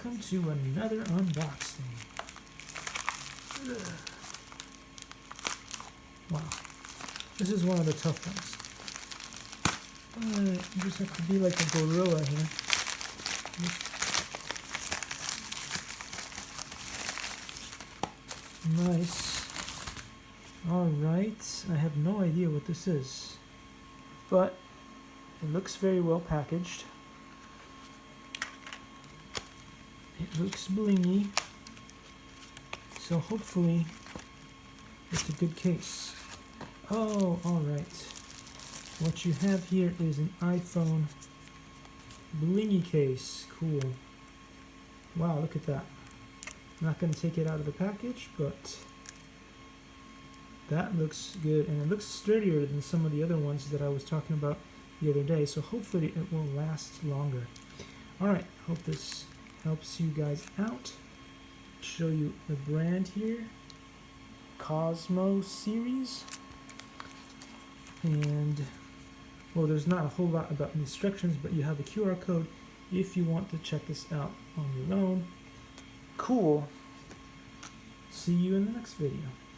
welcome to another unboxing. Ugh. Wow, this is one of the tough ones. You just have to be like a gorilla here. Nice. Alright, I have no idea what this is, but it looks very well packaged. It looks blingy, so hopefully it's a good case. Oh, alright. What you have here is an iPhone blingy case. Cool. Wow, look at that. I'm not going to take it out of the package, but that looks good, and it looks sturdier than some of the other ones that I was talking about the other day, so hopefully it will last longer. Alright, hope this helps you guys out. Show you the brand here, Cosmo series, and well, there's not a whole lot about the instructions, but you have a QR code if you want to check this out on your own. Cool. See you in the next video.